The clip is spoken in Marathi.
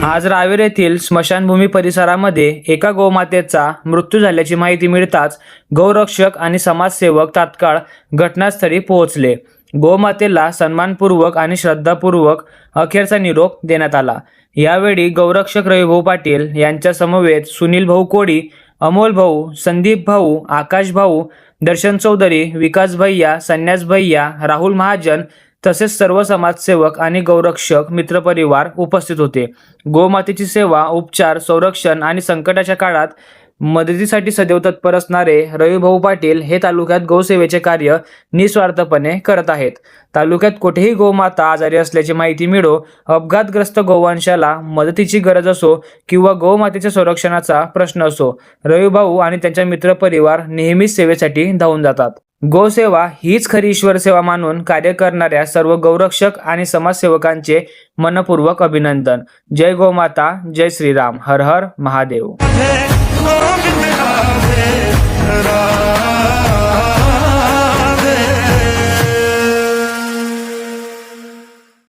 आज रावेर येथील स्मशानभूमी परिसरामध्ये एका गोमातेचा मृत्यू झाल्याची माहिती मिळताच गौरक्षक आणि समाजसेवक तात्काळ घटनास्थळी पोहोचले. गोमातेला सन्मानपूर्वक आणि श्रद्धापूर्वक अखेरचा निरोप देण्यात आला. यावेळी गौरक्षक रविभाऊ पाटील यांच्या समवेत सुनील भाऊ कोडी, अमोल भाऊ, संदीप भाऊ, आकाश भाऊ, दर्शन चौधरी, विकास भैया, संन्यास भैया, राहुल महाजन तसेच सर्व समाजसेवक आणि गौरक्षक मित्रपरिवार उपस्थित होते. गोमातेची सेवा, उपचार, संरक्षण आणि संकटाच्या काळात मदतीसाठी सदैव तत्पर असणारे रविभाऊ पाटील हे तालुक्यात गौसेवेचे कार्य निस्वार्थपणे करत आहेत. तालुक्यात कुठेही गोमाता आजारी असल्याची माहिती मिळो, अपघातग्रस्त गोवंशाला मदतीची गरज असो किंवा गोमातेच्या संरक्षणाचा प्रश्न असो, रविभाऊ आणि त्यांच्या मित्रपरिवार नेहमीच सेवेसाठी धावून जातात. गोसेवा हीच खरी ईश्वर सेवा मानून कार्य करणाऱ्या सर्व गौरक्षक आणि समाजसेवकांचे मनपूर्वक अभिनंदन. जय गोमाता, जय श्रीराम, हर हर महादेव.